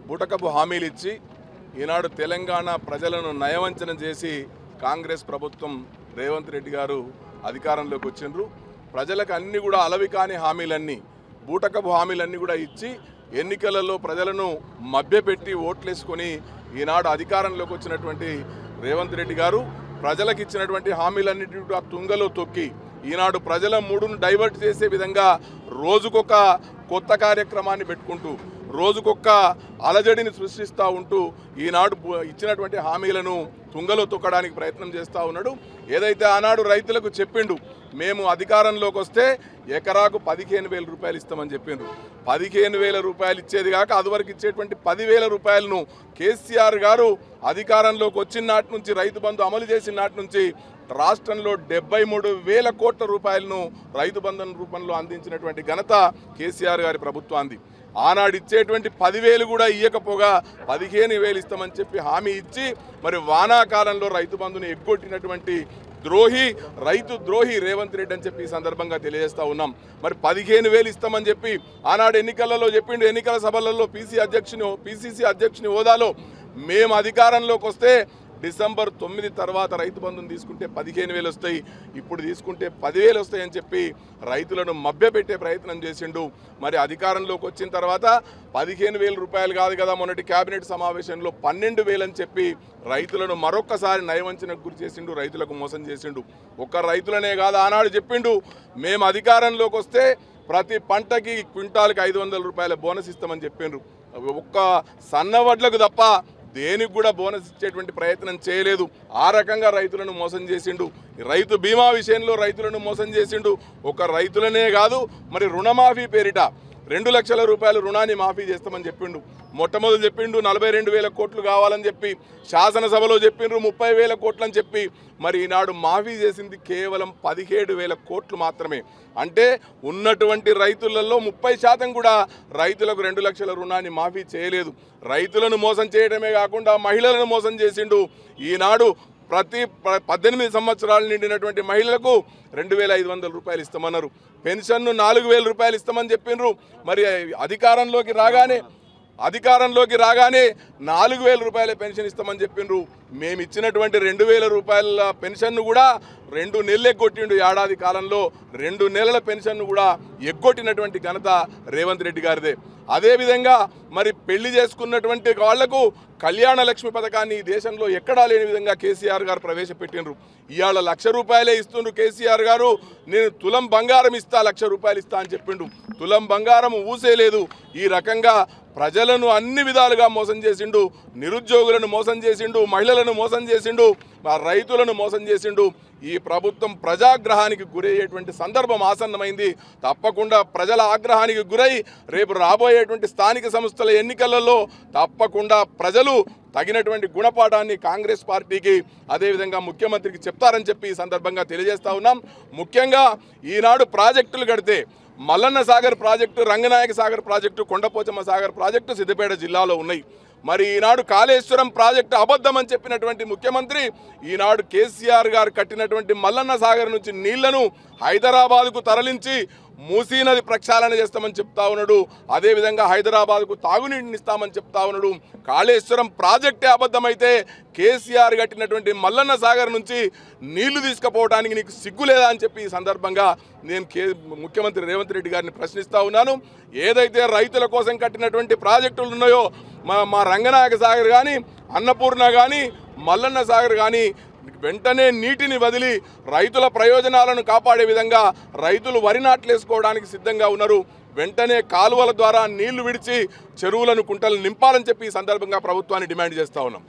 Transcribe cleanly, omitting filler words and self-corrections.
బూటకపు హామీలు ఇచ్చి ఈనాడు తెలంగాణ ప్రజలను నయవంచన చేసి కాంగ్రెస్ ప్రభుత్వం రేవంత్ రెడ్డి గారు అధికారంలోకి వచ్చిండ్రు. ప్రజలకు అన్ని కూడా అలవి కాని హామీలన్నీ, బూటకపు హామీలన్నీ కూడా ఇచ్చి ఎన్నికలలో ప్రజలను మభ్యపెట్టి ఓట్లేసుకొని ఈనాడు అధికారంలోకి వచ్చినటువంటి రేవంత్ రెడ్డి గారు ప్రజలకు ఇచ్చినటువంటి హామీలన్నింటినీ కూడా తుంగలో తొక్కి ఈనాడు ప్రజల మూడును డైవర్ట్ చేసే విధంగా రోజుకొక కొత్త కార్యక్రమాన్ని పెట్టుకుంటూ రోజుకొక అలజడిని సృష్టిస్తూ ఉంటూ ఈనాడు ఇచ్చినటువంటి హామీలను తుంగలో తొక్కడానికి ప్రయత్నం చేస్తూ ఉన్నాడు. ఏదైతే ఆనాడు రైతులకు చెప్పిండు, మేము అధికారంలోకి వస్తే ఎకరాకు 15,000 రూపాయలు ఇస్తామని చెప్పిండ్రు. 15,000 రూపాయలు ఇచ్చేది కాక అదివరకు ఇచ్చేటువంటి 10,000 రూపాయలను కేసీఆర్ గారు అధికారంలోకి వచ్చిన నాటి నుంచి, రైతు బంధు అమలు చేసిన నాటి నుంచి రాష్ట్రంలో 73,000 కోట్ల రూపాయలను రైతు బంధం రూపంలో అందించినటువంటి ఘనత కేసీఆర్ గారి ప్రభుత్వాన్ని. ఆనాడు ఇచ్చేటువంటి 10,000 కూడా ఇయ్యకపోగా 15,000 ఇస్తామని చెప్పి హామీ ఇచ్చి మరి వానాకాలంలో రైతు బంధుని ఎగ్గొట్టినటువంటి రైతు ద్రోహి రేవంత్ రెడ్డి అని చెప్పి ఈ సందర్భంగా తెలియజేస్తా ఉన్నాం. మరి 15,000 ఇస్తామని చెప్పి ఆనాడు ఎన్నికలలో చెప్పిండు. ఎన్నికల సభలలో పిసిసి అధ్యక్షుని హోదాలో మేము అధికారంలోకి వస్తే డిసెంబర్ 9 తర్వాత రైతు బంధుని తీసుకుంటే 15,000 వస్తాయి, ఇప్పుడు తీసుకుంటే 10,000 వస్తాయని చెప్పి రైతులను మభ్యపెట్టే ప్రయత్నం చేసిండు. మరి అధికారంలోకి వచ్చిన తర్వాత 15,000 రూపాయలు కాదు కదా, మొన్నటి కేబినెట్ సమావేశంలో 12,000 అని చెప్పి రైతులను మరొక్కసారి నయవంచనకు గురి చేసిండు, రైతులకు మోసం చేసిండు. ఒక్క రైతులనే కాదు, ఆనాడు చెప్పిండు మేము అధికారంలోకి వస్తే ప్రతి పంటకి క్వింటాల్కి 500 రూపాయల బోనస్ ఇస్తామని చెప్పిండ్రు. ఒక్క సన్నవడ్లకు తప్ప దేనికి కూడా బోనస్ ఇచ్చేటువంటి ప్రయత్నం చేయలేదు. ఆ రకంగా రైతులను మోసం చేసిండు. రైతు బీమా విషయంలో రైతులను మోసం చేసిండు. ఒక రైతులనే కాదు, మరి రుణమాఫీ పేరిట 2 లక్షల రూపాయలు రుణాన్ని మాఫీ చేస్తామని చెప్పిండు. మొట్టమొదటి చెప్పిండు 42,000 కోట్లు కావాలని చెప్పి, శాసనసభలో చెప్పిండ్రు 30,000 కోట్లు అని చెప్పి, మరి ఈనాడు మాఫీ చేసింది కేవలం 17,000 కోట్లు మాత్రమే. అంటే ఉన్నటువంటి రైతులలో 30% కూడా రైతులకు 2 లక్షల రుణాన్ని మాఫీ చేయలేదు. రైతులను మోసం చేయడమే కాకుండా మహిళలను మోసం చేసిండు. ఈనాడు ప్రతి 18 సంవత్సరాలు నిండినటువంటి మహిళలకు 2,500 రూపాయలు ఇస్తామన్నారు. పెన్షన్ను 4,000 రూపాయలు ఇస్తామని చెప్పిండ్రు. మరి అధికారంలోకి రాగానే 4,000 రూపాయల పెన్షన్ ఇస్తామని చెప్పిండ్రు. మేము ఇచ్చినటువంటి 2,000 రూపాయల పెన్షన్ను కూడా 2 నెలలు ఎగ్గొట్టిండు. ఏడాది కాలంలో 2 నెలల పెన్షన్ను కూడా ఎగ్గొట్టినటువంటి ఘనత రేవంత్ రెడ్డి గారిదే. అదేవిధంగా మరి పెళ్లి చేసుకున్నటువంటి వాళ్లకు కళ్యాణ లక్ష్మి పథకాన్ని ఈ దేశంలో ఎక్కడా లేని విధంగా కేసీఆర్ గారు ప్రవేశపెట్టిండ్రు. ఇవాళ 1,00,000 రూపాయలే ఇస్తుండ్రు కేసీఆర్ గారు. నేను తులం బంగారం ఇస్తా, 1,00,000 రూపాయలు ఇస్తా అని చెప్పిండు. తులం బంగారం ఊసేలేదు. ఈ రకంగా ప్రజలను అన్ని విధాలుగా మోసం చేసిండు. నిరుద్యోగులను మోసం చేసిండు, మహిళలను మోసం చేసిండు, రైతులను మోసం చేసిండు. ఈ ప్రభుత్వం ప్రజాగ్రహానికి గురయ్యేటువంటి సందర్భం ఆసన్నమైంది. తప్పకుండా ప్రజల ఆగ్రహానికి గురై రేపు రాబోయేటువంటి స్థానిక సంస్థల ఎన్నికలలో తప్పకుండా ప్రజలు తగినటువంటి గుణపాఠాన్ని కాంగ్రెస్ పార్టీకి అదేవిధంగా ముఖ్యమంత్రికి చెప్తారని చెప్పి ఈ సందర్భంగా తెలియజేస్తా ఉన్నాం. ముఖ్యంగా ఈనాడు ప్రాజెక్టులు కడితే Mallanna Sagar project, Ranganayaka Sagar project, Kondapochamma Sagar project Siddipet జిల్లాలో ఉన్నాయి. మరి ఈనాడు కాళేశ్వరం ప్రాజెక్టు అబద్ధం అని చెప్పినటువంటి ముఖ్యమంత్రి ఈనాడు కేసీఆర్ గారు కట్టినటువంటి మల్లన్న సాగర్ నుంచి నీళ్లను హైదరాబాద్కు తరలించి మూసీ నది ప్రక్షాళన చేస్తామని చెప్తా ఉన్నాడు. అదేవిధంగా హైదరాబాద్కు తాగునీటిని ఇస్తామని చెప్తా ఉన్నాడు. కాళేశ్వరం ప్రాజెక్టే అబద్ధమైతే కేసీఆర్ కట్టినటువంటి మల్లన్న సాగర్ నుంచి నీళ్లు తీసుకుపోవడానికి నీకు సిగ్గు లేదా అని చెప్పి ఈ సందర్భంగా నేను ముఖ్యమంత్రి రేవంత్ రెడ్డి గారిని ప్రశ్నిస్తా ఉన్నాను. ఏదైతే రైతుల కోసం కట్టినటువంటి ప్రాజెక్టులు ఉన్నాయో, మా రంగనాయక సాగర్ కానీ, అన్నపూర్ణ కానీ, మల్లన్న సాగర్ కానీ వెంటనే నీటిని వదిలి రైతుల ప్రయోజనాలను కాపాడే విధంగా రైతులు వరి నాట్లేసుకోవడానికి సిద్ధంగా ఉన్నారు. వెంటనే కాలువల ద్వారా నీళ్లు విడిచి చెరువులను, కుంటలు నింపాలని చెప్పి ఈ సందర్భంగా ప్రభుత్వాన్ని డిమాండ్ చేస్తా ఉన్నాం.